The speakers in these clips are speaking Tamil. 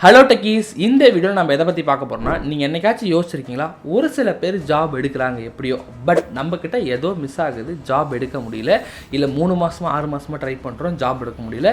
ஹலோ டெக்கீஸ், இந்த வீடியோவில் நம்ம எதை பற்றி பார்க்க போகிறோம்னா, நீங்கள் என்னைக்காச்சும் யோசிச்சிருக்கீங்களா? ஒரு சில பேர் ஜாப் எடுக்கிறாங்க எப்படியோ, பட் நம்மக்கிட்ட ஏதோ மிஸ் ஆகுது, ஜாப் எடுக்க முடியல. இல்லை 3 மாதமாக 6 மாதமாக ட்ரை பண்ணுறோம், ஜாப் எடுக்க முடியல.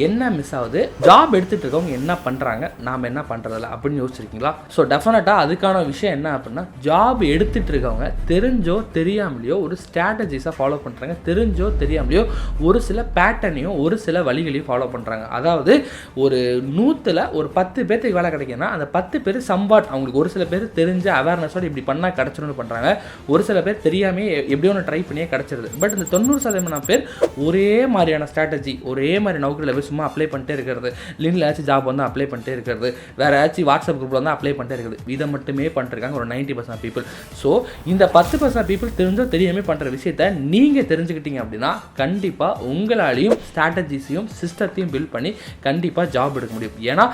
என்ன மிஸ் ஆகுது? ஜாப் எடுத்துகிட்டு இருக்கவங்க என்ன பண்ணுறாங்க, நாம் என்ன பண்ணுறதில்ல அப்படின்னு யோசிச்சிருக்கீங்களா? ஸோ டெஃபினட்டாக அதுக்கான விஷயம் என்ன அப்படின்னா, ஜாப் எடுத்துகிட்டு இருக்கவங்க தெரிஞ்சோ தெரியாமலையோ ஒரு ஸ்ட்ராட்டஜிஸாக ஃபாலோ பண்ணுறாங்க. தெரிஞ்சோ தெரியாமலையோ ஒரு சில பேட்டர்னையும் ஒரு சில வழிகளையும் ஃபாலோ பண்ணுறாங்க. அதாவது ஒரு 100ல் ஒரு 10 பேருக்கு வேலை கிடைக்குன்னா அந்த 10 பேர் சம்பாட் அவங்களுக்கு ஒரு சில பேர் தெரிஞ்ச அவேர்னஸோடு இப்படி பண்ணால் கிடச்சிடும்னு பண்ணுறாங்க. ஒரு சில பேர் தெரியாமல் எப்படியோ ஒன்று ட்ரை பண்ணியே கிடச்சிருது. பட் இந்த 90% பேர் ஒரே மாதிரியான ஸ்ட்ராட்டஜி, ஒரே மாதிரி நௌக்கரியில் போய் சும்மா அப்ளை பண்ணிட்டே இருக்கிறது, லிங்க்ல ஏதாச்சும் ஜாப் வந்து அப்ளை பண்ணிட்டே இருக்கிறது, வேறு ஏதாச்சும் வாட்ஸ்அப் குரூப்பில் வந்து அப்ளை பண்ணிட்டே இருக்குது. இதை மட்டுமே பண்ணிருக்காங்க ஒரு 90% பீப்புள். ஸோ இந்த 10% பீப்புள் தெரிஞ்சோ தெரியாமல் பண்ணுற விஷயத்த நீங்கள் தெரிஞ்சுக்கிட்டீங்க அப்படின்னா கண்டிப்பாக உங்களாலையும் ஸ்ட்ராட்டஜிஸையும் சிஸ்டத்தையும் பில்ட் பண்ணி கண்டிப்பாக ஜாப் எடுக்க முடியும். ஏன்னா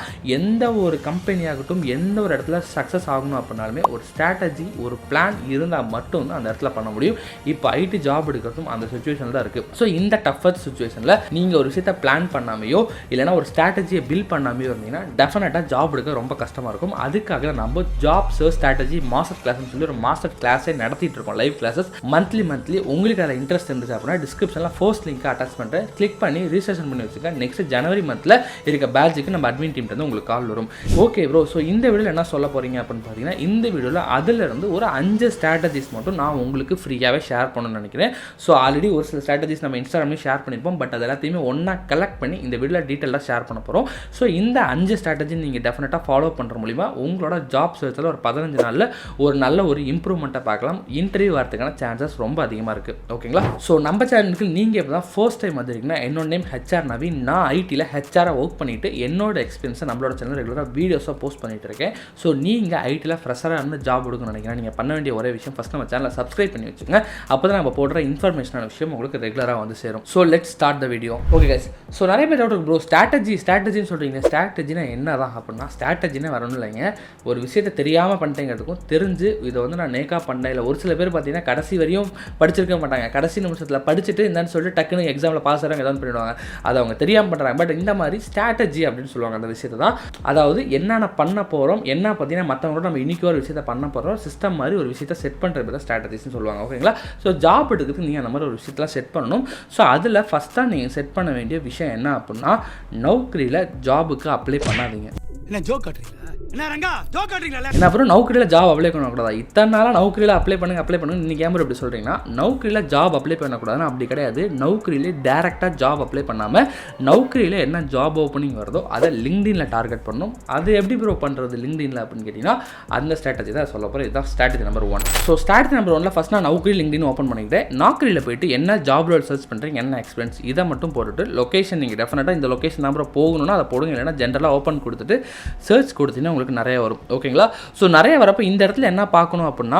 எந்த ஒரு கம்பெனி ஆகட்டும், எந்த ஒரு இடத்துல சக்ஸஸ் ஆகணும் அப்படின்னாலுமே ஒரு ஸ்ட்ராட்டஜி, ஒரு பிளான் இருந்தால் மட்டும்தான் அந்த இடத்துல பண்ண முடியும். இப்போ ஐடி ஜாப் எடுக்கிறதும் அந்த சுச்சுவேஷனில் தான் இருக்குது. ஸோ இந்த டஃபஸ்ட் சுச்சுவேஷனில் நீங்கள் ஒரு விஷயத்தை பிளான் பண்ணாமையோ இல்லைனா ஒரு ஸ்ட்ராட்டஜியை பில்ட் பண்ணாமையோ இருந்தீங்கன்னா டெஃபினட்டாக ஜாப் எடுக்க ரொம்ப கஷ்டமாக இருக்கும். அதுக்காக நம்ம ஜாப் சர்ச் ஸ்ட்ராட்டஜி மாஸ்டர் கிளாஸ்னு சொல்லி ஒரு மாஸ்டர் கிளாஸே நடத்திட்டு இருக்கோம், லைவ் கிளாஸஸ் மந்த்லி. உங்களுக்கு அதில் இன்ட்ரெஸ்ட் இருந்துச்சு அப்படின்னா டிஸ்கிரிப்ஷனில் ஃபர்ஸ்ட் லிங்க் அட்டாச் பண்ணுறேன், கிளிக் பண்ணி ரிஜிஸ்ட்ரேஷன் பண்ணி வச்சுக்க. நெக்ஸ்ட் ஜனவரி மந்தில் இருக்க பேட்சுக்கு நம்ம அட்மின் டீம் வந்து உங்களுக்கு கால் வரும். ஓகே ப்ரோ, ஸோ இந்த வீடியோவில் என்ன சொல்ல போகிறீங்க அப்படின்னு பார்த்தீங்கன்னா, இந்த வீடியோவில் அதிலிருந்து ஒரு 5 ஸ்ட்ராட்டஜிஸ் மட்டும் நான் உங்களுக்கு ஃப்ரீயாகவே ஷேர் பண்ணணும்னு நினைக்கிறேன். ஸோ ஆல்ரெடி ஒரு சில ஸ்ட்ராட்டஜிஸ் நம்ம இன்ஸ்டாகிராம்லேயும் ஷேர் பண்ணியிருப்போம், பட் அது எல்லாத்தையுமே ஒன்றா கலெக்ட் பண்ணி இந்த வீடியோவில் டீட்டெயிலாக ஷேர் பண்ண போகிறோம். ஸோ இந்த 5 ஸ்ட்ராட்டஜி நீங்கள் டெஃபினட்டாக ஃபாலோ பண்ணுற மூலிமா உங்களோட ஜாப் சர்ச்சில் ஒரு 15 நாளில் ஒரு நல்ல ஒரு இம்ப்ரூவ்மெண்ட்டை பார்க்கலாம். இன்டர்வியூ வரதுக்கான சான்சஸ் ரொம்ப அதிகமாக இருக்குது. ஓகேங்களா? ஸோ நம்ம சேனலுக்கு நீங்கள் இப்போ தான் ஃபர்ஸ்ட் டைம் வந்திருக்கீங்கன்னா, என்னோட நேம் HR நவீன். நான் ஐடியில் ஹெச்ஆராக ஒர்க் பண்ணிவிட்டு என்னோட எக்ஸ்பீரியன்ஸை நம்மளோட சேனல் ரெகுலராக வீடியோஸாக போஸ்ட் பண்ணிட்டு இருக்கேன். ஸோ நீங்கள் ஐடியில் ஃப்ரெஷராக இருந்து ஜாப் எடுக்கணும்னு நினைக்கிறேன், நீங்கள் பண்ண வேண்டிய ஒரே விஷயம் ஃபஸ்ட் நம்ம சேனலை சப்ஸ்கிரைப் பண்ணி வச்சுங்க. அப்போ தான் நம்ம போடுற இன்ஃபர்மேஷனான விஷயம் உங்களுக்கு ரெகுலராக வந்து சேரும். So let's start the video. Okay guys, so நிறைய பேர் டவுட் ப்ரோ, ஸ்ட்ராட்டஜின்னு சொல்கிறீங்க, ஸ்ட்ராட்டஜினா என்ன தான் அப்படின்னா, ஸ்ட்ராட்டஜினா வரணும் இல்லைங்க. ஒரு விஷயத்தை தெரியாமல் பண்ணிட்டேங்கிறதுக்கும் தெரிஞ்சு இதை வந்து நான் நேக்காக பண்ணேன். இல்லை ஒரு சில பேர் பார்த்தீங்கன்னா கடைசி வரையும் படிச்சிருக்க மாட்டாங்க, கடைசி நிமிஷத்தில் படிச்சுட்டு என்னன்னு சொல்லிட்டு டக்குன்னு எக்ஸாமில் பாஸ் ஆகிறாங்க, எதாவது பண்ணிவிடுவாங்க. அதை அவங்க தெரியாமல் பண்ணுறாங்க. பட் இந்த மாதிரி ஸ்ட்ராட்டஜி அப்படின்னு சொல்லுவாங்க அந்த விஷயத்தை தான். அதாவது என்னென்ன பண்ண போகிறோம், என்ன பார்த்தீங்கன்னா மற்றவங்களோட நம்ம இன்றைக்கி ஒரு விஷயத்தை பண்ண போகிறோம், சிஸ்டம் மாதிரி ஒரு விஷயத்தை செட் பண்ணுறது தான் ஸ்ட்ராட்டஜிஸ்னு சொல்லுவாங்க. ஓகேங்களா? ஸோ ஜாப் எடுக்கிறதுக்கு நீங்கள் அந்த மாதிரி ஒரு விஷயத்தெலாம் செட் பண்ணணும். ஸோ அதில் ஃபஸ்ட்டாக நீங்கள் செட் பண்ண வேண்டிய விஷயம் என்ன அப்படின்னா, நௌக்கரியில் ஜாபுக்கு அப்ளை பண்ணாதீங்க. என்ன ஜோக் காட்டுறீங்களா? என்ன ரங்கா ஜோக் காட்டுறீங்களா? என்ன அப்புறம் நௌக்கரியில் ஜாப் அப்ளை பண்ணக்கூடாதா? இத்தனை நாளாக நௌக்கரியில் அப்ளை பண்ணுங்க நீங்கள் கேமரா எப்படி சொல்கிறீங்கன்னா, நௌக்கரியில் ஜாப் அப்ளை பண்ணக்கூடாதுன்னு அப்படி கிடையாது. நௌக்கரியிலே டேரெக்டாக ஜாப் அப்ளை பண்ணாமல் நௌக்கரியில் என்ன ஜாப் ஓப்பனிங் வருதோ அதை லிங்க்டின்ல டார்கெட் பண்ணணும். அது எப்படி ப்ரோ பண்ணுறது லிங்க்டின்ல அப்படின்னு கேட்டிங்கன்னா, அந்த ஸ்ட்ராட்டஜி தான் சொல்ல போகிறேன். இதுதான் strategy number 1. So strategy number 1ல் ஃபஸ்ட் நான் நௌக்கரி லிங்க்டின் ஓப்பன் பண்ணிக்கிட்டேன். நௌக்கரியில் போயிட்டு என்ன ஜாப் ரோல் சர்ச் பண்ணுறீங்க, என்ன எக்ஸ்பீரியன்ஸ், இதை மட்டும் போட்டுட்டு லொக்கேஷன் நீங்கள் டெஃபினட்டாக இந்த லொக்கேஷன் நம்பர் போகணும்னா அதை போடுங்க. இல்லைன்னா ஜென்ரலாக ஓப்பன் கொடுத்துட்டு சர்ச் கொடுத்தீங்கன்னா உங்களுக்கு நிறைய வரும். ஓகேங்களா? ஸோ நிறைய வரப்போ இந்த இடத்துல என்ன பார்க்கணும் அப்படின்னா,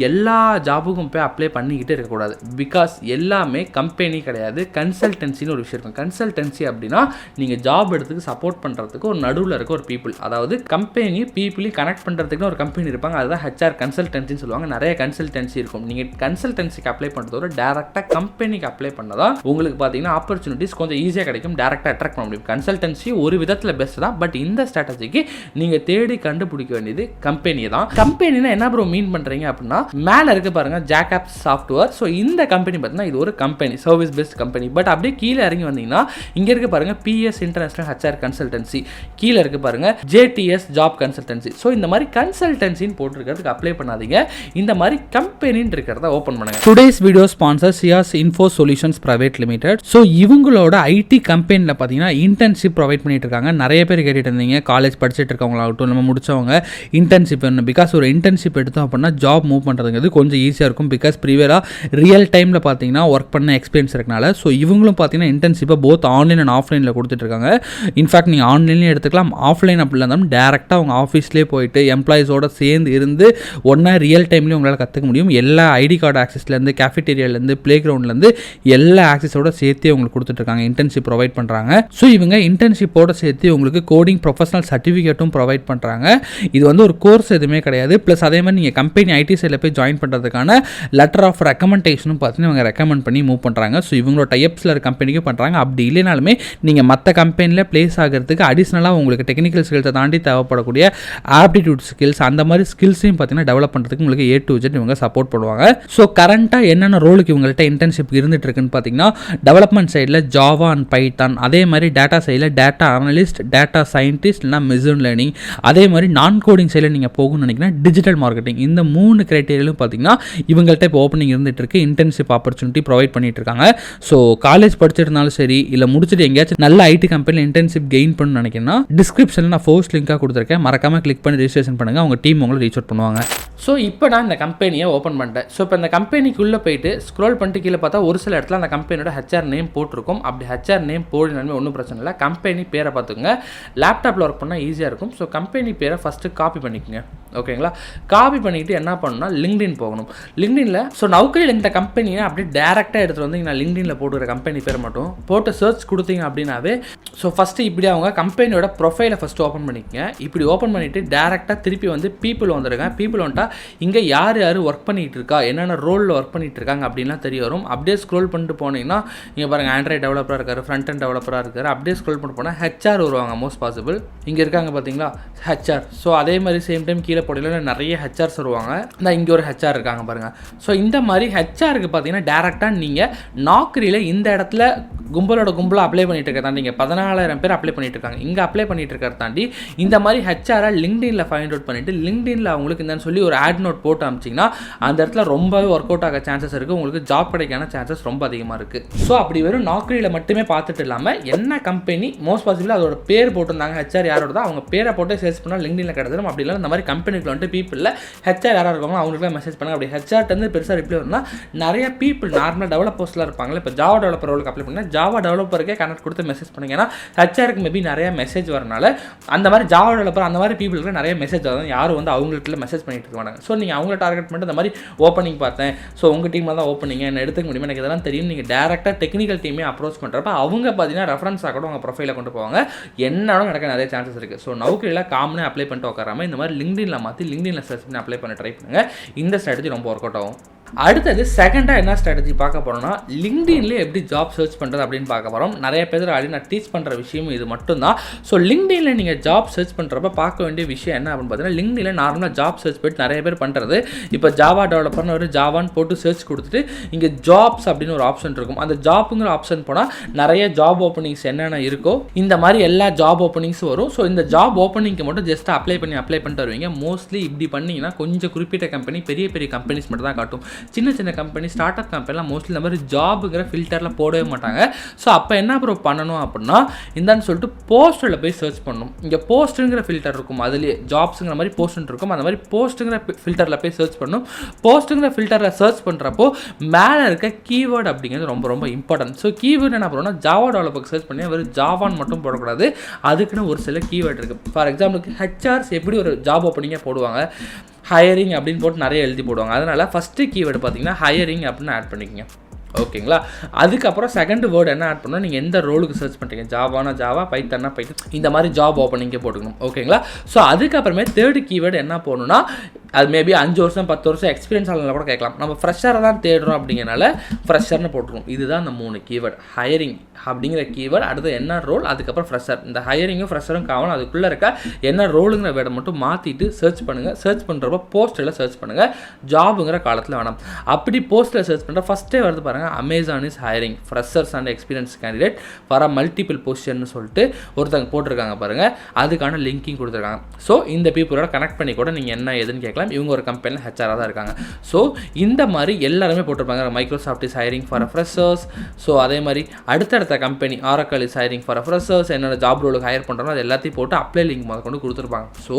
எல்லா ஜாபுக்கும் போய் அப்ளை பண்ணிக்கிட்டே இருக்கக்கூடாது. பிகாஸ் எல்லாமே கம்பெனி கிடையாது, கன்சல்டன்சின்னு ஒரு விஷயம் இருக்கும். கன்சல்டன்சி அப்படின்னா நீங்கள் ஜாப் எடுத்துக்கு சப்போர்ட் பண்ணுறதுக்கு ஒரு நடுவில் இருக்க ஒரு பீப்புள், அதாவது கம்பெனி பீப்புளையும் கனெக்ட் பண்ணுறதுக்குன்னு ஒரு கம்பெனி இருப்பாங்க. அதுதான் HR கன்சல்டன்சின்னு சொல்லுவாங்க. நிறைய கன்சல்டன்சி இருக்கும். நீங்கள் கன்சல்டன்சிக்கு அப்ளை பண்ணுறதோட டேரெக்டாக கம்பெனிக்கு அப்ளை பண்ணதான் உங்களுக்கு பார்த்தீங்கன்னா ஆப்பர்ச்சுனிட்டிஸ் கொஞ்சம் ஈஸியாக கிடைக்கும், டேரெக்டாக அட்ராக்ட் பண்ண முடியும். கன்சல்டன்சி ஒரு விதத்தில் பெஸ்ட் தான், பட் இந்த ஸ்ட்ராட்டஜிக்கு நீங்கள் தேடி கண்டுபிடிக்க வேண்டியது கம்பெனியை தான். கம்பெனினா என்ன ப்ரோ மீன் பண்ணுறீங்க அப்படின்னா, மேலே இருக்க பாருங்க ஜாக்ஆப் சாஃப்ட்வேர். ஸோ இந்த கம்பெனி பார்த்தீங்கன்னா இது ஒரு company, service best company. But அப்படியே கீழே இறங்கி வந்தீங்கன்னா இங்கே இருக்க பாருங்க PS இன்டர்நேஷனல் HR கன்சல்டன்சி, கீழே இருக்க பாருங்க JTS ஜாப் கன்சல்டன்சி. ஸோ இந்த மாதிரி கன்சல்டன்சின்னு போட்டிருக்கிறதுக்கு அப்ளை பண்ணாதீங்க, இந்த மாதிரி கம்பெனின்னு இருக்கிறத ஓப்பன் பண்ணுங்க. Today's video sponsor Shiash Info Solutions Private Limited. So இவங்களோட ஐடி கம்பெனியில் பார்த்தீங்கன்னா இன்டர்ன்ஷிப் ப்ரொவைட் பண்ணிட்டு இருக்காங்க. நிறைய பேர் கேட்டுட்டு இருந்தீங்க, காலேஜ் படிச்சுட்டு இருக்கவங்களாகட்டும் நம்ம முடிச்சவங்க இன்டர்ன்ஷிப் வேணும். பிகாஸ் ஒரு இன்டர்ன்ஷிப் எடுத்தோம் அப்படின்னா ஜாப் மூவ் பண்ணுறதுங்கிறது கொஞ்சம் ஈஸியாக இருக்கும். பிகாஸ் ப்ரீவியராக ரியல் டைமில் பார்த்தீங்கன்னா ஒர்க் பண்ண எக்ஸ்பீரியன்ஸ் இருக்கனால. ஸோ இவங்களும் பார்த்தீங்கன்னா இன்டர்ன்ஷிப்பை போத் ஆன்லைன் அண்ட் ஆஃப்லைனில் கொடுத்துட்ருக்காங்க. இன்ஃபேக்ட் நீங்கள் ஆன்லைன்லேயும் எடுத்துக்கலாம், ஆஃப்லைன் அப்படி இருந்தாலும் டேரெக்டாக அவங்க ஆஃபீஸ்லேயே போயிட்டு எம்ப்ளாயிஸோடு சேர்ந்து இருந்து ஒன்றா ரியல் டைம்லேயும் உங்களால் கற்றுக்க முடியும். எல்லா ஐடி கார்டு ஆக்சஸ்லேருந்து, கேஃபிடேரியாலேருந்து, பிளே கிரவுண்ட்லேருந்து எல்லா ஆக்சஸோடு சேர்த்து உங்களுக்கு கொடுத்துட்ருக்காங்க, இன்டர்ன்ஷிப் ப்ரொவைட் பண்ணுறாங்க. ஸோ இவங்க இன்டர்ன்ஷிப்போடு சேர்த்து உங்களுக்கு கோடிங் ப்ரொஃபஷனல் சர்டிஃபிகேட்டும் ப்ரொவைட் பண்ணுறாங்க. பண்ணுறாங்க. இது வந்து ஒரு கோர்ஸ் எதுவுமே கிடையாது. ப்ளஸ் அதே மாதிரி நீங்கள் கம்பெனி ஐடி சைடில் போய் ஜாயின் பண்ணுறதுக்கான லெட்டர் ஆஃப் ரெக்கமெண்டேஷனும் பார்த்தீங்கன்னா இவங்க ரெக்கமெண்ட் பண்ணி மூவ் பண்ணுறாங்க. ஸோ இவங்களோட டைப்ஸில் இருக்க கம்பெனிக்கும் பண்ணுறாங்க. அப்படி இல்லைனாலுமே நீங்கள் மற்ற கம்பெனியில் ப்ளேஸ் ஆகிறதுக்கு அடிஷ்னலாக உங்களுக்கு டெக்னிக்கல் ஸ்கில்ஸை தாண்டி தேவைப்படக்கூடிய ஆப்டிடியூட் ஸ்கில்ஸ் அந்த மாதிரி ஸ்கில்ஸையும் பார்த்தீங்கன்னா டெவலப் பண்ணுறதுக்கு உங்களுக்கு A to Z இவங்க சப்போர்ட் பண்ணுவாங்க. ஸோ கரண்ட்டாக என்னென்ன ரோலுக்கு இவங்கள்ட்ட இன்டர்ன்ஷிப் இருந்துட்டு இருக்குன்னு பார்த்தீங்கன்னா டெவலப்மெண்ட் சைடில் ஜாவா அண்ட் பைத்தான், அதே மாதிரி டேட்டா சைடில் டேட்டா அனலிஸ்ட், டேட்டா சயின்டிஸ்ட் இல்லைனா மிஷின் லேர்னிங், அதே மாதிரி நான் கோடிங் சைடில் நீங்கள் போகணும்னு நினைக்கிறேன் டிஜிட்டல் மார்க்கெட்டிங். இந்த 3 கிரைட்டீரியாலும் பார்த்தீங்கன்னா இவங்கள்ட்ட இப்போ ஓப்பனிங் இருந்துட்டு இருக்கு. இன்டர்ன்ஷிப் ஆப்பர்ச்சுனிட்டி ப்ரொவைட் பண்ணிட்டு இருக்காங்க. ஸோ காலேஜ் படிச்சிருந்தாலும் சரி இல்லை முடிச்சுட்டு எங்கேயாச்சும் நல்ல ஐடி கம்பெனியில் இன்டர்ன்ஷிப் கெயின் பண்ணணும்னு நினைக்கிறேன்னா டிஸ்கிரிப்ஷனில் நான் ஃபோர்ஸ் லிங்காக கொடுத்துருக்கேன். மறக்காமல் கிளிக் பண்ணி ரெஜிஸ்ட்ரேஷன் பண்ணுங்கள். உங்கள் டீம் உங்களை ரீச் அவுட் பண்ணுவாங்க. ஸோ இப்போ நான் இந்த கம்பெனியை ஓப்பன் பண்ணிட்டேன். ஸோ இப்போ இந்த கம்பெனிக்குள்ளே போயிட்டு ஸ்க்ரோல் பண்ணிட்டு கீழே பார்த்தா ஒரு சில இடத்துல அந்த கம்பெனியோட HR நேம் போட்டிருக்கும். அப்படி HR நேம் போடினாலுமே ஒன்றும் பிரச்சனை இல்லை. கம்பெனி பேரை பார்த்துக்குங்க. லேப்டாப்பில் ஒர்க் பண்ணால் ஈஸியாக இருக்கும். ஸோ கம்பெனி பேரை ஃபஸ்ட்டு காப்பி பண்ணிக்கோங்க. ஓகேங்களா? காப்பி பண்ணிக்கிட்டு என்ன பண்ணணும்னா லிங்க்டின் போகணும். லிங்க்டினில் ஸோ நௌக்கரியில் இந்த கம்பெனியை அப்படியே டேரெக்டாக எடுத்துகிட்டு வந்து நான் லிங்க்டினில் போட்டுக்கிற கம்பெனி பேரை மட்டும் போட்டு சர்ச் கொடுத்தீங்க அப்படின்னாவே ஸோ ஃபஸ்ட்டு இப்படி அவங்க கம்பெனியோட ப்ரொஃபைலை ஃபஸ்ட்டு ஓப்பன் பண்ணிக்கங்க. இப்படி ஓப்பன் பண்ணிவிட்டு டேரெக்டாக திருப்பி வந்து பீப்புள் வந்துருங்க. பீப்புள் வந்துட்டா இங்கே யார் யார் ஒர்க் பண்ணிகிட்டு இருக்கா, என்னென்ன ரோலில் ஒர்க் பண்ணிகிட்டு இருக்காங்க அப்படின்லாம் தெரிய வரும். அப்படியே ஸ்க்ரோல் பண்ணிட்டு போனீங்கன்னா இங்கே பாருங்கள் ஆண்ட்ராய்ட் டெவலப்பராக இருக்கார், ஃப்ரண்ட் அண்ட் டெவலப்பராக இருக்கார். அப்படியே ஸ்க்ரோல் பண்ணிட்டு போனால் HR வருவாங்க மோஸ்ட் பாசிபிள். இங்கே இருக்காங்க பார்த்தீங்களா HR. ஸோ அதே மாதிரி சேம் டைம் கீழே போடல நிறைய HRs வருவாங்க. நான் இங்கே ஒரு HR இருக்காங்க பாருங்கள். ஸோ இந்த மாதிரி HRக்கு பார்த்தீங்கன்னா டேரெக்டாக நீங்கள் நாக்ரியில் இந்த இடத்துல கும்பலாக அப்ளை பண்ணிட்டு இருக்க தாண்டி இங்கே 14,000 பேர் அப்ளை பண்ணிட்டு இருக்காங்க. இங்கே அப்ளை பண்ணிட்டு இருக்கிற தாண்டி இந்த மாதிரி HRஐ லிங்க்டினில் ஃபைண்ட் அவுட் பண்ணிட்டு லிங்க்டினில் அவங்களுக்கு இந்த சொல்லி ஒரு ஆட் நோட் போட்டு அமிச்சிங்கன்னா அந்த இடத்துல ரொம்பவே ஒர்க் அவுட் ஆக சான்சஸ் இருக்குது. உங்களுக்கு ஜாப் கிடைக்கான சான்சஸ் ரொம்ப அதிகமாக இருக்குது. ஸோ அப்படி வெறும் நாக்ரியில் மட்டுமே பார்த்துட்டு இல்லாமல் என்ன கம்பெனி மோஸ்ட் பாசிபிள் அதோட பேர் போட்டிருந்தாங்க HR யாரோட தான் அவங்க பேரை போட்டு சர்ச் பண்ணால் லிங்க்டினில் கிடச்சிடும். அப்படி இல்லை இந்த மாதிரி கம்பெனிக்குள்ள வந்துட்டு பீப்பிளில் HR யாராக இருக்காங்களோ அவங்களுக்குலாம் மெசேஜ் பண்ணாங்க. அப்படி HRட்டேருந்து பெருசாக ரிப்ளை வரும்னா நிறைய பீப்பிள் நார்மலாக டெவலப்பர்ஸ்லாம் இருப்பாங்களே. இப்போ ஜாவா டெவலப்பர் ரோலுக்கு அப்ளை பண்ணால் ஜாவா டெவலப்பருக்கே கனெக்ட் கொடுத்து மெசேஜ் பண்ணுங்க. ஏன்னா HRக்கு மேபி நிறைய மெசேஜ் வரனால அந்த மாதிரி ஜாவா டெவலப்பர் அந்த மாதிரி பீப்புளுக்கு நிறைய மெசேஜ் வரும். யாரும் வந்து அவங்களுக்கு மெசேஜ் பண்ணிட்டு இருக்க மாட்டாங்க. ஸோ நீங்கள் அவங்கள டார்கெட் பண்ணிட்டு இந்த மாதிரி ஓப்பனிங் பார்த்தேன், ஸோ உங்கள் டீமில் தான் ஓப்பனிங் என்ன எடுத்துக்க முடியுமா எனக்கு இதெல்லாம் தெரியும். நீங்கள் டேரெக்டாக டெக்னிக்கல் டீமே அப்ரோச் பண்ணுறப்ப அவங்க பார்த்தீங்கன்னா ரெஃபரன்ஸாக கூட உங்கள் ப்ரொஃபைலை கொண்டு போவாங்க. என்னன்னு நடக்க நிறைய சான்சஸ் இருக்குது. ஸோ நௌக்கரியில் காமனாக அப்ளை பண்ணிட்டு உட்காராம இந்த மாதிரி லிங்க்டினில் மாற்றி லிங்க்டினில் சர்ச் பண்ணி அப்ளை பண்ண ட்ரை பண்ணுங்கள். இந்த ஸ்ட்ராட்டஜி ரொம்ப ஒர்க் அவுட் ஆகும். அடுத்தது செகண்டாக என்ன ஸ்ட்ராட்டஜி பார்க்க போகிறோம்னா லிங்க்டின்லேயே எப்படி ஜாப் சர்ச் பண்ணுறது அப்படின்னு பார்க்க போகிறோம். நிறைய பேர் ஆல்ரெடி நான் டீச் பண்ணுற விஷயமும் இது மட்டும்தான். ஸோ லிங்க்டினில் நீங்கள் ஜாப் சர்ச் பண்ணுறப்ப பார்க்க வேண்டிய விஷயம் என்ன அப்படின்னு பார்த்தீங்கன்னா லிங்க்டினில் நார்மலாக ஜாப் சர்ச் போய்ட்டு நிறைய பேர் பண்ணுறது இப்போ ஜாவா டெவலப்பர்னு ஒரு ஜாவான்னு போட்டு சர்ச் கொடுத்துட்டு இங்கே ஜாப்ஸ் அப்படின்னு ஒரு ஆப்ஷன் இருக்கும். அந்த ஜாப்புங்கிற ஆப்ஷன் போனால் நிறைய ஜாப் ஓப்பனிங்ஸ் என்னென்ன இருக்கோ இந்த மாதிரி எல்லா ஜாப் ஓப்பனிங்ஸும் வரும். ஸோ இந்த ஜாப் ஓப்பனிங்க்கு மட்டும் ஜஸ்ட் அப்ளை பண்ணிட்டு வருவீங்க. மோஸ்ட்லி இப்படி பண்ணிங்கன்னா கொஞ்சம் குறிப்பிட்ட கம்பெனி பெரிய கம்பெனிஸ் மட்டும் தான் காட்டும். சின்ன கம்பெனி ஸ்டார்ட் அப் கம்பெனிலாம் மோஸ்ட்லி இந்த மாதிரி ஜாபுங்கிற ஃபில்டரில் போடவே மாட்டாங்க. ஸோ அப்போ என்ன ப்ரூவ் பண்ணணும் அப்படின்னா இந்தான்னு சொல்லிட்டு போஸ்ட்டில் போய் சர்ச் பண்ணணும். இங்கே போஸ்ட்டுங்கிற ஃபில்டர் இருக்கும், அதுலேயே ஜாப்ஸுங்கிற மாதிரி போஸ்ட்னு இருக்கும். அந்த மாதிரி போஸ்ட்டுங்கிற ஃபில்டரில் போய் சர்ச் பண்ணணும். போஸ்ட்டுங்கிற ஃபில்டரில் சர்ச் பண்ணுறப்போ மேலே இருக்க கீவேர்டு அப்படிங்கிறது ரொம்ப ரொம்ப இம்பார்ட்டன்ட். ஸோ கீவேர்டு என்ன பண்ணணும்னா ஜாவா டெவலப்பருக்கு சர்ச் பண்ணி வெறும் ஜாவான்னு மட்டும் போடக்கூடாது. அதுக்குன்னு ஒரு சில கீவேர்டு இருக்குது. ஃபார் எக்ஸாம்பிளுக்கு HRs எப்படி ஒரு ஜாப் ஓப்பனிங்காக போடுவாங்க, ஹையரிங் அப்படின்னு போட்டு நிறைய எழுதி போடுவாங்க. அதனால் ஃபஸ்ட்டு கீவேர்டு பார்த்தீங்கன்னா ஹையரிங் அப்படின்னு ஆட் பண்ணிக்கங்க. ஓகேங்களா? அதுக்கப்புறம் செகண்ட் வேர்டு என்ன ஆட் பண்ணணும், நீங்கள் எந்த ரோலுக்கு சர்ச் பண்ணுறீங்க, ஜாவானா ஜாவா, பைத்தானா பைத்தான், இந்த மாதிரி ஜாப் ஓப்பனிங்கே போட்டுக்கணும். ஓகேங்களா? ஸோ அதுக்கப்புறமே தேர்டு கீவேர்டு என்ன போகணுன்னா அது மேபி 5 வருஷம் 10 வருஷம் எக்ஸ்பீரியன்ஸ் ஆகலாம் கூட கேட்கலாம். நம்ம ஃப்ரெஷரை தான் தேடுறோம் அப்படிங்கிறனால ஃப்ரெஷர்னு போட்டுருவோம். இதுதான் அந்த 3 கீவேர்டு. ஹையரிங் அப்படிங்கிற கீவேர்டு, அடுத்து என்ன ரோல், அதுக்கப்புறம் ஃப்ரெஷர். இந்த ஹையரிங்கும் ஃப்ரெஷரும் காவணும். அதுக்குள்ளே இருக்க என்ன ரோலுங்கிற வேர்டை மட்டும் மாற்றிட்டு சர்ச் பண்ணுங்கள். சர்ச் பண்ணுறப்போ போஸ்ட்டில் சர்ச் பண்ணுங்கள், ஜாபுங்கிற காலத்தில் வேணாம். அப்படி போஸ்ட்டில் சர்ச் பண்ணுற ஃபஸ்ட்டே வருது பாருங்கள், Amazon is hiring freshers and experience candidate for a multiple position சொல்லிட்டு ஒருத்தங்க போட்டிருக்காங்க பாருங்கள். அதுக்கான லிங்கிங் கொடுத்துருக்காங்க. ஸோ இந்த பீப்புளோட கனெக்ட் பண்ணி கூட நீங்கள் என்ன ஏதுன்னு கேட்கலாம். இவங்க ஒரு கம்பெனியில் HR தான் இருக்காங்க. ஸோ இந்த மாதிரி எல்லாருமே போட்டிருப்பாங்க. Microsoft is hiring for freshers. So அதே மாதிரி அடுத்தடுத்த company oracle is hiring for freshers, என்னோட ஜாப் ரோலுக்கு ஹையர் பண்ணுறோம் அது எல்லாத்தையும் போட்டு அப்ளை லிங்க் முதல் கொண்டு கொடுத்துருப்பாங்க. ஸோ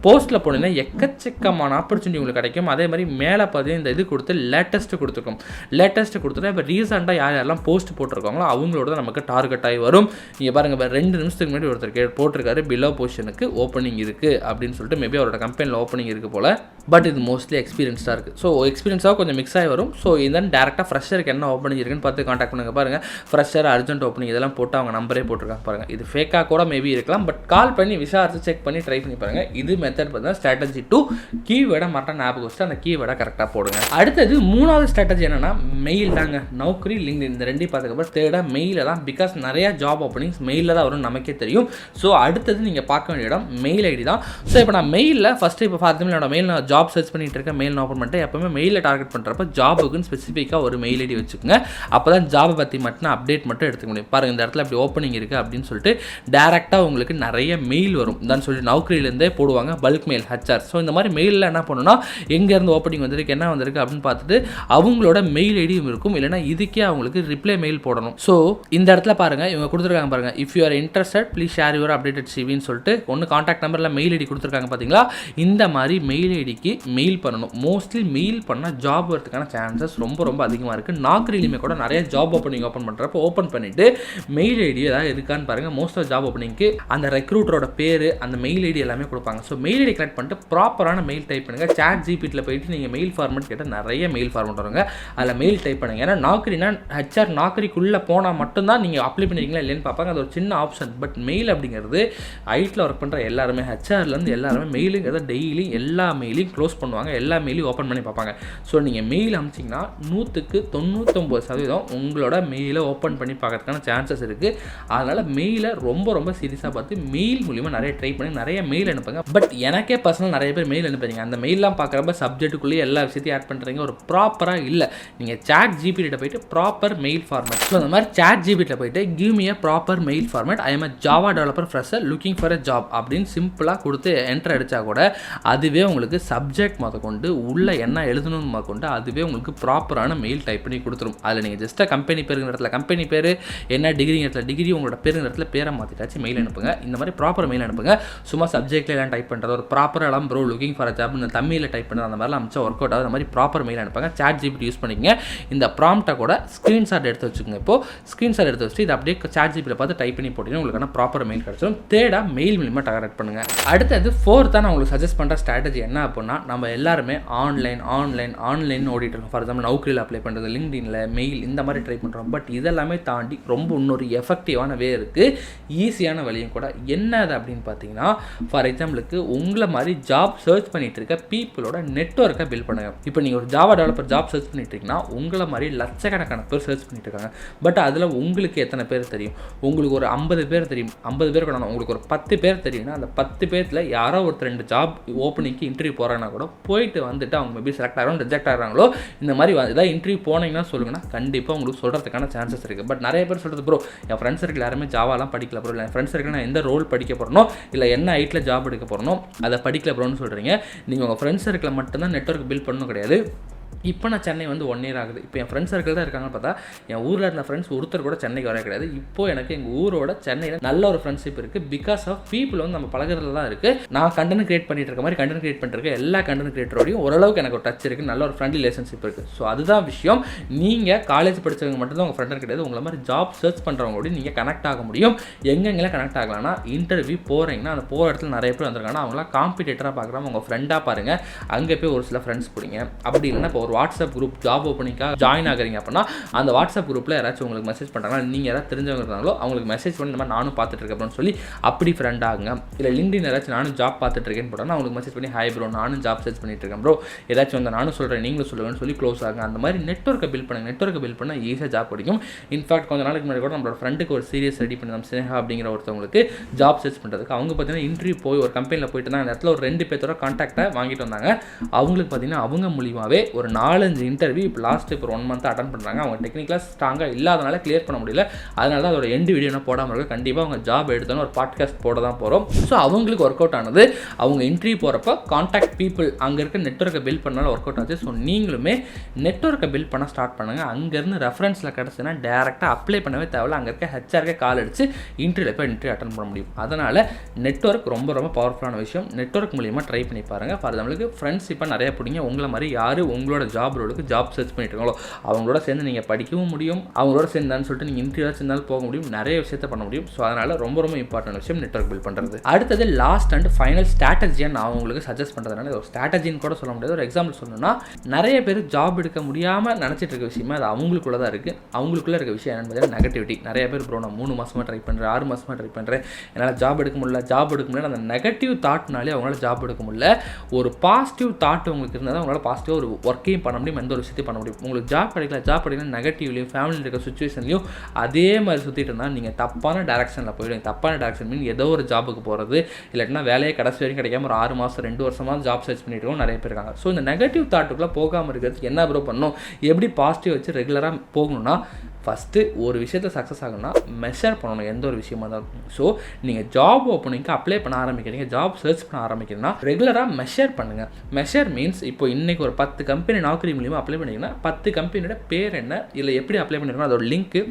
போஸ்ட்டில் போனீங்கன்னா எக்கச்சக்கமான ஆப்பர்ச்சுனிட்டி உங்களுக்கு கிடைக்கும். அதே மாதிரி மேலே பார்த்தீங்கன்னா இந்த இது கொடுத்து லேட்டஸ்ட் கொடுத்துருக்கோம். லேட்டஸ்ட் கொடுத்துட்டு இப்போ ரீசெண்டாக யாரெல்லாம் போஸ்ட் போட்டிருக்காங்களோ அவங்களோட தான் நமக்கு டார்கெட் ஆகி வரும். நீங்கள் பாருங்கள், 2 நிமிஷத்துக்கு முன்னாடி ஒருத்தர் போட்டிருக்காரு பிலோ பொசிஷனுக்கு ஓப்பனிங் இருக்குது அப்படின்னு சொல்லிட்டு மேபி அவரோட கம்பெனியில் ஓப்பனிங் இருக்குது போல். பட் இது மோஸ்ட்லி எக்ஸ்பீரியன்ஸாக இருக்குது. ஸோ எக்ஸ்பீரியன்ஸாக கொஞ்சம் மிக்ஸ் ஆகி வரும். ஸோ இதன் டேரெக்டாக ஃப்ரெஷருக்கு என்ன ஓப்பனிங் இருக்குன்னு பார்த்து காண்டாக்ட் பண்ணுங்கள். பாருங்கள், ஃப்ரெஷர் அர்ஜென்ட் ஓப்பனிங் இதெல்லாம் போட்டு அவங்க நம்பரே போட்டிருக்காங்க பாருங்கள். இது ஃபேக்காக கூட மேபி இருக்கலாம், பட் கால் பண்ணி விசாரித்து செக் பண்ணி ட்ரை பண்ணி பாருங்கள். இது மெத்தட் பார்த்தீங்கன்னா ஸ்ட்ராட்டஜி 2. கீவேர்டை மற்ற ஞாபகம் வச்சுட்டு அந்த கீவேர்டை கரெக்டாக போடுங்க. அடுத்தது 3வது ஸ்ட்ராட்டஜி என்னன்னா மெயில் தாங்க. நௌக்கரி, லிங்க்டின் இந்த ரெண்டையும் பார்த்துக்கப்புறம் தேர்டாக மெயிலில் தான். பிகாஸ் நிறையா ஜாப் ஓப்பனிங்ஸ் மெயிலில் தான் வரும், நமக்கே தெரியும். ஸோ அடுத்தது நீங்கள் பார்க்க வேண்டிய இடம் மெயில் ஐடி தான். ஸோ இப்போ நான் மெயிலில் ஃபஸ்ட்டு இப்போ பார்த்து என்னோட மெயில் நான் ஜாப் சர்ச் பண்ணிட்டு இருக்கேன், மெயில் ஓப்பன் பண்ணிட்டு எப்பவுமே மெயிலில் டார்கெட் பண்ணுறப்ப ஜாபுக்குன்னு ஸ்பெசிஃபிக்காக ஒரு மெயில் ஐடி வச்சுக்கோங்க. அப்போ தான் ஜாபை பற்றி மட்டும் அப்டேட் மட்டும் எடுத்துக்க முடியும். பாருங்கள், இந்த இடத்துல அப்படி ஓப்பனிங் இருக்குது அப்படின்னு சொல்லிட்டு டேரெக்டாக உங்களுக்கு நிறைய மெயில் வரும். தான் சொல்லி நௌக்கரியிலேருந்தே போடுவாங்க பல்க் மெயில் ஹச்ஆர். ஸோ இந்த மாதிரி மெயிலில் என்ன பண்ணணும்னா எங்கேருந்து ஓப்பனிங் வந்திருக்கு, என்ன வந்திருக்கு அப்படின்னு பார்த்துட்டு அவங்களோட மெயில் ஐடியும் இருக்கும். இல்லைனா இதுக்கே அவங்களுக்கு ரிப்ளை மெயில் போடணும். ஸோ இந்த இடத்துல பாருங்கள், இவங்க கொடுத்துருக்காங்க பாருங்கள், if you are interested please share your updated சிவின்னு சொல்லிட்டு ஒன்று கான்டாக்ட் நம்பரில் மெயில் ஐடி கொடுத்துருக்காங்க பார்த்தீங்களா. இந்த மாதிரி மெயில் ஐடிக்கு மெயில் பண்ணணும். மோஸ்ட்லி மெயில் பண்ணால் ஜாப் வரதுக்கான சான்சஸ் ரொம்ப ரொம்ப அதிகமாக இருக்குது. நாக்ரிலையுமே கூட நிறைய ஜாப் ஓப்பனிங் ஓப்பன் பண்ணுறப்போ ஓப்பன் பண்ணிவிட்டு மெயில் ஐடி ஏதாவது இருக்கான்னு பாருங்கள். மோஸ்ட் ஆஃப் ஜாப் ஓப்பனிங்க்கு அந்த ரெக்ரூட்டரோட பேர், அந்த மெயில் ஐடி எல்லாமே கொடுப்பாங்க. ஸோ மெயில் ஐடி கலெக்ட் பண்ணிட்டு ப்ராப்பரான மெயில் டைப் பண்ணுங்கள். சாட் ஜிபிடியில் போயிட்டு நீங்கள் மெயில் ஃபார்மெட் கேட்டால் நிறைய மெயில் ஃபார்மெட் வருங்க, அதில் மெயில் டைப் பண்ணுங்கள். ஏன்னா நாக்ரினா ஹெச்ஆர் நாக்ரிக்குள்ளே போனால் மட்டும்தான் நீங்கள் அப்ளை பண்ணிருக்கீங்களா இல்லைன்னு பார்ப்பாங்க. அது ஒரு சின்ன ஆப்ஷன். பட் மெயில் அப்படிங்கிறது ஐட்டில் ஒர்க் பண்ணுற எல்லாருமே, ஹெச்ஆர்லேருந்து எல்லாருமே மெயிலுங்கிறத டெய்லி எல்லா மெயிலையும் க்ளோஸ் பண்ணுவாங்க, எல்லா மெயிலையும் ஓப்பன் பண்ணி பார்ப்பாங்க. ஸோ நீங்கள் மெயில் அனுப்பிச்சிங்கன்னா 100% உங்களோட மெயிலை ஓப்பன் பண்ணி பார்க்கறதுக்கான சான்சஸ் இருக்குது. அதனால் மெயிலை ரொம்ப ரொம்ப சீரியஸாக பார்த்து மெயில் மூலிமா நிறைய ட்ரை பண்ணி நிறைய மெயில் அனுப்புங்க. பட் எனக்கே பர்சனல் நிறைய பேர் மெயில் அனுப்புறீங்க, அந்த மெயிலாம் பார்க்குறப்ப சப்ஜெக்ட்டுக்குள்ளேயே எல்லா விஷயத்தையும் ஆட் பண்ணுறீங்க, ஒரு ப்ராப்பராக இல்லை. நீங்கள் சாட் ஜிபிடியில் போயிட்டு ப்ராப்பர் மெயில் ஃபார்மேட், ஸோ அந்த மாதிரி சாட் ஜிபிடியில் போயிட்டு give me a proper mail format, I am a Java developer fresher looking for a job அப்படின்னு சிம்பிளாக கொடுத்து என்டர் அடித்தா கூட அதுவே உங்களுக்கு சப்ஜெக்ட் கொண்டு உள்ள என்ன எழுதணும்னு கொண்டு அதுவே உங்களுக்கு ப்ராப்பரான மெயில் டைப் பண்ணி கொடுத்துரும். அதில் நீங்கள் ஜஸ்ட்டாக கம்பெனி பேருங்கிற இடத்துல கம்பெனி பேர், என்ன டிகிரிங்கிற இடத்துல டிகிரி, உங்களோட பேருங்கிற இடத்துல பேரை மாற்றிட்டாச்சு மெயில் அனுப்புங்க. இந்த மாதிரி ப்ராப்பர் மெயில் அனுப்புங்க. சும்மா சப்ஜெக்ட்ல எல்லாம் டைப் பண்ணுறது, ஒரு ப்ராப்பர் எல்லாம் bro looking for a job இந்த தமிழில் டைப் பண்ணுறது, அந்த மாதிரிலாம் அமிச்சா ஒர்க் அவுட் ஆகுது. அந்த மாதிரி ப்ராப்பர் மெயில் அனுப்புங்க. சாட் ஜிபிடி யூஸ் பண்ணிக்கங்க. இந்த ப்ராம்ப்டை கூட ஸ்க்ரீன்ஷாட் எடுத்து வச்சுக்கோங்க. இப்போ ஸ்க்ரீன்ஷாட் எடுத்து வச்சுட்டு இதை அப்படியே சாட் ஜிபியில் பார்த்து டைப் பண்ணி போட்டிங்கன்னா உங்களுக்கான ப்ராப்பர் மெயில் கிடச்சிடும். தேர்டாக மெயில் மூலிமா டார்கெட் பண்ணுங்கள். அடுத்தது 4th நான் உங்களுக்கு சஜஸ்ட் பண்ணுற ஸ்ட்ராட்டஜி என்ன அப்படின்னா, நம்ம எல்லாருமே ஆன்லைன் ஓடிட்டு இருக்கோம். ஃபார் எக்ஸாம்பிள் நௌக்கரியில் அப்ளை பண்ணுறது, லிங்க்டின்ல மெயில் இந்த மாதிரி ட்ரை பண்ணுறோம். பட் இதெல்லாமே தாண்டி ரொம்ப இன்னொரு எஃபெக்டிவான வே இருக்குது, ஈஸியான வழியும் கூட. என்ன அது அப்படின்னு பார்த்தீங்கன்னா, ஃபார் எக்ஸாம்பிளுக்கு உங்களை மாதிரி ஜாப் சர்ச் பண்ணிட்டு இருக்க பீப்புளோட நெட்வொர்க்கை பில்ட் பண்ணுங்க. இப்போ நீங்கள் ஒரு ஜாவா டெவலப்பர் ஜாப் சர்ச் பண்ணிட்டு இருக்கீங்கன்னா உங்களை மாதிரி லட்சக்கணக்கான பேர் சர்ச் பண்ணிட்டு இருக்காங்க. பட் அதில் உங்களுக்கு எத்தனை பேர் தெரியும்? உங்களுக்கு ஒரு 50 பேர் தெரியும். 50 பேர் கூட உங்களுக்கு ஒரு 10 பேர் தெரியும்னா அந்த 10 பேரில் யாரோ ஒரு 2 ஜாப் ஓப்பனிங்க்கு இன்டர்வியூ போகிறாங்கன்னா கூட போயிட்டு வந்துட்டு அவங்க மேபி செலக்ட் ஆகிறோம் ரிஜெக்ட் ஆகிறாங்களோ இந்த மாதிரி ஏதாவது இன்டர்வியூ போனீங்கன்னா சொல்லுங்கன்னா கண்டிப்பாக உங்களுக்கு சொல்கிறதுக்கான சான்சஸ் இருக்குது. பட் நிறைய பேர் சொல்கிறது ப்ரோ என் ஃப்ரெண்ட்ஸ் சர்க்கிள் யாருமே ஜாவாலாம் படிக்கல ப்ரோ, இல்லை என் ஃப்ரெண்ட்ஸ் சர்க்கிள் நான் எந்த ரோல் படிக்க போகிறனோ இல்லை என்ன ஐட்டில் ஜாப் எடுக்க போகிறனோ அதை படிக்கல ப்ரோன்னு சொல்கிறீங்க. நீங்கள் உங்கள் ஃப்ரெண்ட்ஸ் சர்க்கிளில் மட்டும்தான் நெட்வொர்க் பில்ட் பண்ணணும் கிடையாது. இப்போ நான் சென்னை வந்து 1 year ஆகுது. இப்போ என் ஃப்ரெண்ட்ஸ் சர்க்கிள் தான் இருக்காங்கன்னு பார்த்தா என் ஊரில் இருந்த ஃப்ரெண்ட்ஸ் ஒருத்தர் கூட சென்னைக்கு வர கிடையாது. இப்போ எனக்கு எங்கள் ஊரோட சென்னையில் நல்ல ஒரு ஃப்ரெண்ட்ஷிப் இருக்குது. பிகாஸ் ஆஃப் பீப்புள் வந்து நம்ம பழகிறதுல தான் இருக்குது. நான் கண்டென்ட் கிரியேட் பண்ணிட்டு இருக்க மாதிரி கண்டென்ட் கிரியேட் பண்ணிட்டு எல்லா கண்டென்ட் கிரியேட்டரோடையும் ஓரளவுக்கு எனக்கு ஒரு டச் இருக்குது, நல்ல ஒரு ஃப்ரெண்ட்லி ரிலேஷன்ஷிப் இருக்குது. ஸோ அதுதான் விஷயம். நீங்கள் காலேஜ் படித்தவங்க மட்டும்தான் உங்கள் ஃப்ரெண்டாக கிடையாது, உங்களை மாதிரி ஜாப் சர்ச் பண்ணுறவங்களோட நீங்கள் கனெக்ட் ஆக முடியும். எங்கெங்கெல்லாம் கனெக்ட் ஆகலாம்னா, இன்டர்வியூ போகிறீங்கன்னா அந்த போகிற இடத்துல நிறைய பேர் வந்திருக்காங்கன்னா அவங்களாம் காம்படிட்டராக பார்க்குறாங்க, உங்கள் ஃப்ரெண்டாக பாருங்கள். அங்கே போய் ஒரு சில ஃப்ரெண்ட்ஸ் பிடிங்க. அப்படி இல்லைன்னா இப்போ ஒரு வாட்ஸ்அப் குரூப் ஜாப் ஓப்பனிங்காக ஜாயின் ஆகுறீங்க அப்படின்னா அந்த வாட்ஸ்அப் குரூப்பில் யாராச்சும் உங்களுக்கு மெசேஜ் பண்ணுறாங்கன்னா நீங்கள் யாராவது தெரிஞ்சவங்க இருந்தாங்களோ அவங்களுக்கு மெசேஜ் பண்ணி இந்த மாதிரி நானும் பார்த்துட்டு இருக்கேன் அப்படின்னு சொல்லி அப்படி ஃப்ரெண்ட் ஆகுங்க. இல்லை லிங்க்டின் யாராச்சும் நானும் ஜாப் பார்த்துட்டு இருக்கேன்னு போட்டாங்கன்னா அவங்களுக்கு மெசேஜ் பண்ணி ஹாய் ப்ரோ நானும் ஜாப் சர்ச் பண்ணிட்டு இருக்கேன் ப்ரோ ஏதாச்சும் வந்து நானும் சொல்கிறேன் நீங்களும் சொல்லுங்கன்னு சொல்லி க்ளோஸ் ஆகுங்க. அந்த மாதிரி நெட்வொர்க்கை பில்ட் பண்ணுங்க. நெட்வொர்க்கை பில்ட் பண்ணால் ஈஸியாக ஜாப் கிடைக்கும். இன்ஃபேக்ட் கொஞ்சம் நாளைக்கு முன்னாடி கூட நம்மளோட ஃப்ரெண்டுக்கு ஒரு சீரியஸ் ரெடி பண்ணி ஸ்னேகா அப்படிங்கிற ஒருத்தவங்களுக்கு ஜாப் சர்ச் பண்ணுறதுக்கு அவங்க பார்த்தீங்கன்னா இன்டர்வியூ போய் ஒரு கம்பெனியில் போயிட்டு தான் அந்த இடத்துல ஒரு 2 பேர்த்தோட கான்டாக்டை வாங்கிட்டு வந்தாங்க. அவங்களுக்கு பார்த்தீங்கன்னா அவங்க மூலியமாகவே ஒரு 4-5 இன்டர்வியூ இப்போ லாஸ்ட் இப்போ 1 month அட்டன் பண்ணுறாங்க. அவங்க டெக்னிக்கலாக ஸ்ட்ராங்காக இல்லாதனால கிளியர் பண்ண முடியல. அதனால தான் அதோட எண்டு வீடியோ நான் போடாமல் இருக்க. கண்டிப்பாக அவங்க ஜாப் எடுத்தாலும் ஒரு பாட்காஸ்ட் போட தான் போகிறோம். ஸோ அவங்களுக்கு ஒர்க் அவுட் ஆனது. அவங்க இன்டர்வியூ போகிறப்ப கான்டாக்ட் பீப்புள் அங்கே இருக்க நெட்வொர்க்கை பில்ட் பண்ணாலும் ஒர்க் அவுட் ஆச்சு. ஸோ நீங்களுமே நெட்வொர்க்கை பில்ட் பண்ண ஸ்டார்ட் பண்ணுங்கள். அங்கேருந்து ரெஃபரன்ஸில் கிடச்சுன்னா டேரெக்டாக அப்ளை பண்ணவே தேவையில்ல. அங்கே இருக்க ஹெச்ஆர்க்கே கால் அடிச்சு இன்டர்வியூவில் போய் இன்டர்வியூ அட்டன் பண்ண முடியும். அதனால் நெட்வொர்க் ரொம்ப ரொம்ப பவர்ஃபுல்லான விஷயம். நெட்வொர்க் மூலியமாக ட்ரை பண்ணி பாருங்கள். ஃபார் எக்ஸாம்பிளுக்கு ஃப்ரெண்ட்ஸ் இப்போ நிறைய பிடிங்க. உங்களை மாதிரி யார் உங்களோட ஜாப் ரோலுக்கு ஜாப் சர்ச் பண்ணிட்டு இருக்காங்களோ அவங்களோட சேர்ந்து நீங்கள் படிக்கவும் முடியும், அவங்களோட சேர்ந்தான்னு சொல்லிட்டு நீங்கள் இன்டர்வியூ சேர்ந்தாலும் போக முடியும், நிறைய விஷயத்த பண்ண முடியும். ஸோ அதனால் ரொம்ப ரொம்ப இம்பார்ட்டன்ட் விஷயம் நெட்வொர்க் பில்ட் பண்ணுறது. அடுத்தது லாஸ்ட் அண்ட் ஃபைனல் ஸ்ட்ராட்டஜியாக நான் உங்களுக்கு சஜஸ்ட் பண்ணுறதுனால ஒரு ஸ்ட்ராட்டஜின்னு கூட சொல்ல முடியாது. ஒரு எக்ஸாம்பிள் சொல்லணும்னா நிறைய பேர் ஜாப் எடுக்க முடியாமல் நினச்சிட்டு இருக்க விஷயமா அது அவங்களுக்குள்ள தான் இருக்குது. அவங்களுக்குள்ள இருக்க விஷயம் என்னென்னு பார்த்தீங்கன்னா நெகட்டிவிட்டி. நிறைய பேர் ப்ரோ நான் 3 மாதமாக ட்ரை பண்ணுறேன், 6 மாதமாக ட்ரை பண்ணுறேன், என்னால் ஜாப் எடுக்க முடியல. அந்த நெகட்டிவ் தாட்னாலே அவங்களால ஜாப் எடுக்க முடியல. ஒரு பாசிட்டிவ் தாட் உங்களுக்கு இருந்தால் தான் உங்களால் பாசிட்டிவாக ஒரு ஒர்க்கையும் பண்ண முடியும், எந்த ஒரு விஷயத்தையும் பண்ண முடியும். உங்களுக்கு ஜாப் கிடைக்கல நெகட்டிவ்லையும் ஃபேமிலியில் இருக்க சுச்சுவேஷன்லையும் அதே மாதிரி சுற்றிட்டு இருந்தால் நீங்கள் தப்பான டேரக்ஷனில் போயிடுங்க. தப்பான டேரக்ஷன் மீன் ஏதோ ஒரு ஜாபுக்கு போகிறது, இல்லாட்டினா வேலையை கடைசி வரைக்கும் கிடைக்காம ஒரு 6 மாதம் 2 வருஷமாக ஜாப் சர்ச் பண்ணிட்டு நிறைய பேர் இருக்காங்க. ஸோ இந்த நெகட்டிவ் தாட்டுக்குள்ளே போகாமல் இருக்கிறதுக்கு என்ன ப்ரோ பண்ணணும், எப்படி பாசிட்டிவ் வச்சு ரெகுலராக போகணும்னா ஃபஸ்ட்டு ஒரு விஷயத்தை சக்ஸஸ் ஆகணும்னா மெஷர் பண்ணணும், எந்த ஒரு விஷயமா இருந்தாலும். ஸோ நீங்கள் ஜாப் ஓப்பனிங்க்கு அப்ளை பண்ண ஆரம்பிக்கிறீங்க, ஜாப் சர்ச் பண்ண ஆரம்பிக்கிறீங்கன்னா ரெகுலராக மெஷர் பண்ணுங்கள். மெஷர் மீன்ஸ் இப்போ இன்றைக்கி ஒரு 10 கம்பெனி நாக்கரி மூலியமாக அப்ளை பண்ணிங்கன்னா 10 கம்பெனியோட பேர் என்ன, இல்லை எப்படி அப்ளை பண்ணிருக்கணும் அதோட லிங்க்கு,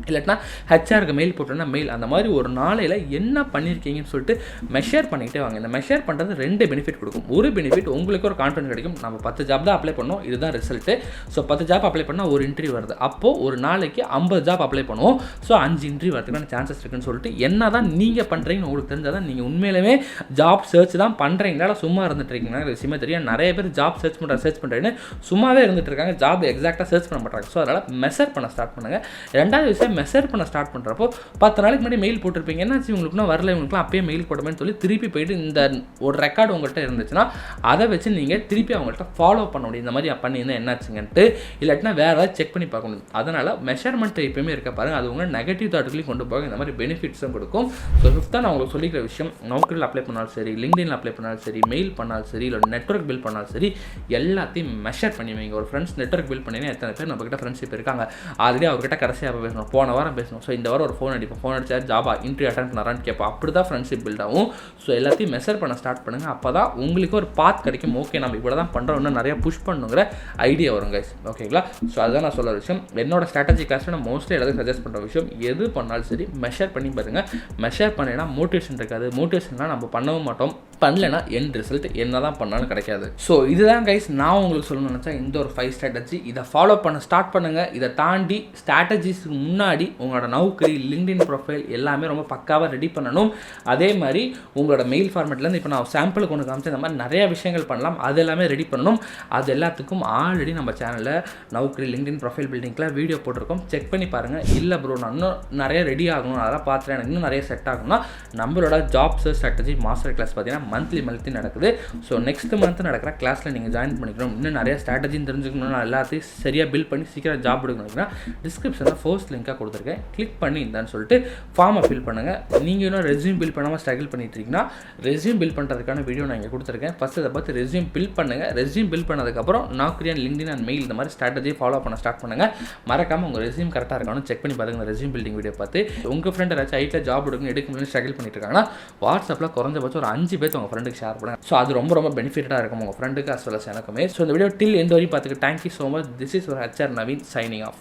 இல்லாட்டினா ஹெச்ஆருக்கு மெயில் போட்டோன்னா மெயில், அந்த மாதிரி ஒரு நாளையில் என்ன பண்ணியிருக்கீங்கன்னு சொல்லிட்டு மெஷர் பண்ணிக்கிட்டே வாங்க. இந்த மெஷர் பண்ணுறது 2 பெனிஃபிட் கொடுக்கும். ஒரு பெனிஃபிட் உங்களுக்கு ஒரு கான்ஃபிடன்ஸ் கிடைக்கும், நம்ம 10 ஜாப் தான் அப்ளை பண்ணோம், இதுதான் ரிசல்ட்டு. ஸோ 10 ஜாப் அப்ளை பண்ணால் ஒரு இன்டர்வியூ வருது, அப்போது ஒரு நாளைக்கு 50 ஜாப் அப்ளை பண்ணுவோம். ஸோ 5 இன்டர்வியூ வரதுக்கான சான்சஸ் இருக்குன்னு சொல்லிட்டு என்ன தான் நீங்கள் பண்ணுறீங்கன்னு உங்களுக்கு தெரிஞ்சால் தான் நீங்கள் உண்மையிலுமே ஜாப் சர்ச் தான் பண்ணுறீங்களா சும்மா இருந்துட்டு இருக்கீங்களா விஷயமே தெரியும். நிறைய பேர் ஜாப் சர்ச் பண்ணுறேன்னு சும்மாவே இருந்துட்டு இருக்காங்க, ஜாப் எக்ஸாக்டாக சர்ச் பண்ண மாட்டாங்க. ஸோ அதனால் மெஷர் பண்ண ஸ்டார்ட் பண்ணுங்கள். ரெண்டாவது விஷயம், மெஷர் பண்ண ஸ்டார்ட் பண்ணுறப்போ 10 நாளைக்கு முன்னாடி மெயில் போட்டிருப்பீங்க, என்னாச்சு இவங்களுக்குனா வரல, இவங்களுக்குலாம் அப்பயே மெயில் போட்டோமேன்னு சொல்லி திருப்பி போயிட்டு இந்த ஒரு ரெக்கார்டு உங்கள்கிட்ட இருந்துச்சுன்னா அதை வச்சு நீங்கள் திருப்பி அவங்கள்ட்ட ஃபாலோ பண்ண முடியும். இந்த மாதிரி பண்ணியிருந்தால் என்னாச்சுங்கன்ட்டு, இல்லாட்டினா வேறு ஏதாவது செக் பண்ணி பார்க்க முடியும். அதனால் மெஷர்மெண்ட் எப்பயுமே இருக்க பாருங்கள், அது உங்களை நெகட்டிவ் தாட்டுகளையும் கொண்டு போக இந்த மாதிரி பெனிஃபிட்ஸும் கொடுக்கும். ஸோ ஃபிஃப்த்தாக நான் உங்களுக்கு சொல்லிக்கிற விஷயம், நௌக்கரியில் அப்ளை பண்ணாலும் சரி, லிங்க்டின்ல அப்ளை பண்ணாலும் சரி, மெயில் பண்ணாலும் சரி, இல்லை நெட்வொர்க் பில்ட் பண்ணாலும் சரி, எல்லாத்தையும் மெஷர் பண்ணி வைங்க. ஒரு ஃப்ரெண்ட்ஸ் நெட்வொர்க் பில்ட் பண்ணிங்கன்னா எத்தனை பேர் நம்மக்கிட்ட ஃப்ரெண்ட்ஷிப் இருக்காங்க, ஆல்ரெடி அவர்கிட்ட கடைசியாக பேசணும், போன வாரம் பேசணும், ஸோ இந்த வாரம் ஒரு ஃபோன் அடிப்போம், ஃபோன் அடிச்சா ஜாபா இன்டர்வியூ அட்டன் பண்ணாரான்னு கேட்போம். அப்படி தான் ஃப்ரெண்ட்ஷிப் பில்ட் ஆகும். ஸோ எல்லாத்தையும் மெஷர் பண்ண ஸ்டார்ட் பண்ணுங்கள், அப்போ தான் உங்களுக்கு ஒரு பாத் கிடைக்கும். ஓகே நம்ம இவ்வளோ தான் பண்ணுறோம், இன்னும் நிறையா புஷ் பண்ணுங்கிற ஐடியா வரும் கைஸ். ஓகேங்களா? ஸோ அதுதான் நான் சொல்கிற விஷயம். என்னோட ஸ்ட்ராட்டஜி கிளாஸில் நான் மோஸ்ட்லி எல்லாத்தையும் சஜஸ்ட் பண்ணுற விஷயம், எது பண்ணாலும் சரி மெஷர் பண்ணி பாருங்கள். மெஷர் பண்ணினா மோட்டிவேஷன் இருக்காது, மோட்டிவேஷன்லாம் நம்ம பண்ணவும் மாட்டோம், பண்ணலைன்னா எண்ட் ரிசல்ட் என்ன தான் பண்ணாலும் கிடைக்காது. ஸோ இதுதான் கைஸ் நான் உங்களுக்கு சொல்லணும்னு நினச்சா இந்த ஒரு 5 ஸ்ட்ராட்டஜி. இதை ஃபாலோ பண்ண ஸ்டார்ட் பண்ணுங்கள். இதை தாண்டி ஸ்ட்ராட்டஜிஸ்க்கு முன்னாடி உங்களோட நௌக்கரி, லிங்க்டின் ப்ரொஃபைல் எல்லாமே ரொம்ப பக்காவாக ரெடி பண்ணணும். அதே மாதிரி உங்களோட மெயில் ஃபார்மேட்லேருந்து இப்போ நான் சாம்பிளுக்கு ஒன்று காமிச்சேன், இந்த மாதிரி நிறையா விஷயங்கள் பண்ணலாம், அது எல்லாமே ரெடி பண்ணணும். அது எல்லாத்துக்கும் ஆல்ரெடி நம்ம சேனலில் நௌக்கரி, லிங்க்டின் ப்ரொஃபைல் பில்டிங்லாம் வீடியோ போட்டிருக்கோம், செக் பண்ணி பாருங்கள். இல்லை ப்ரோ நான் இன்னும் நிறைய ரெடி ஆகணும், அதெல்லாம் பார்த்துட்டு எனக்கு இன்னும் நிறைய செட் ஆகணும்னா நம்மளோட job search strategy master class பார்த்தீங்கன்னா மந்த்லி நடக்குது. ஸோ நெக்ஸ்ட் மந்த் நடக்கிற கிளாஸில் நீங்கள் ஜாயின் பண்ணிக்கணும். இன்னும் நிறைய ஸ்ட்ராட்டஜின்னு தெரிஞ்சுக்கணும்னா, எல்லாத்தையும் சரியாக பில்ட் பண்ணி சீக்கிரம் ஜாப் எடுக்கணும்னா டிஸ்கிரிப்ஷனில் ஃபர்ஸ்ட் லிங்காக கொடுத்துருக்கேன், கிளிக் பண்ணி இருந்தான்னு சொல்லிட்டு ஃபார்மை ஃபில் பண்ணுங்கள். நீங்கள் இன்னும் ரெஸ்யூம் பில்ட் பண்ணாமல் ஸ்ட்ரகிள் பண்ணிட்டு இருக்கீங்கன்னா ரெஸ்யூம் பில்ட் பண்ணுறதுக்கான வீடியோ நான் இங்கே கொடுத்துருக்கேன். ஃபஸ்ட் அதை பார்த்து ரெஸ்யூம் பில்ட் பண்ணுங்கள். ரெஸ்யூம் பில்ட் பண்ணதுக்கப்புறம் நௌக்கரி, லிங்க்டின் அண்ட் மெயில் இந்த மாதிரி ஸ்ட்ராட்டஜி ஃபாலோ பண்ண ஸ்டார்ட் பண்ணுங்கள். மறக்காமல் உங்கள் ரெஸ்யூம் கரெக்டாக இருக்கானு செக் பண்ணி பாருங்கள். ரெஸ்யூம் பில்டிங் வீடியோ பார்த்து உங்கள் ஃப்ரெண்ட் ஏதாச்சும் ஐட்டில் ஜாப் எடுக்க முடியும் ஸ்ட்ரகிள் பண்ணிட்டு இருக்காங்கன்னா வாட்ஸ்அப்பில் குறைஞ்சபட்சம் ஒரு 5 பேர் உங்கள் ஃப்ரெண்டுக்கு ஷேர் பண்ணுங்க. ஸோ அது ரொம்ப ரொம்ப பெனிஃபிட்டாக இருக்கும் உங்கள் ஃப்ரெண்டுக்கு அஸ் வெல் அஸ் எனக்குமே. ஸோ இந்த வீடியோ டில் எண்ட் வரையும் பார்த்துக்கு thank you so much. This is ஒரு HR நவீன் சைனிங் ஆஃப்.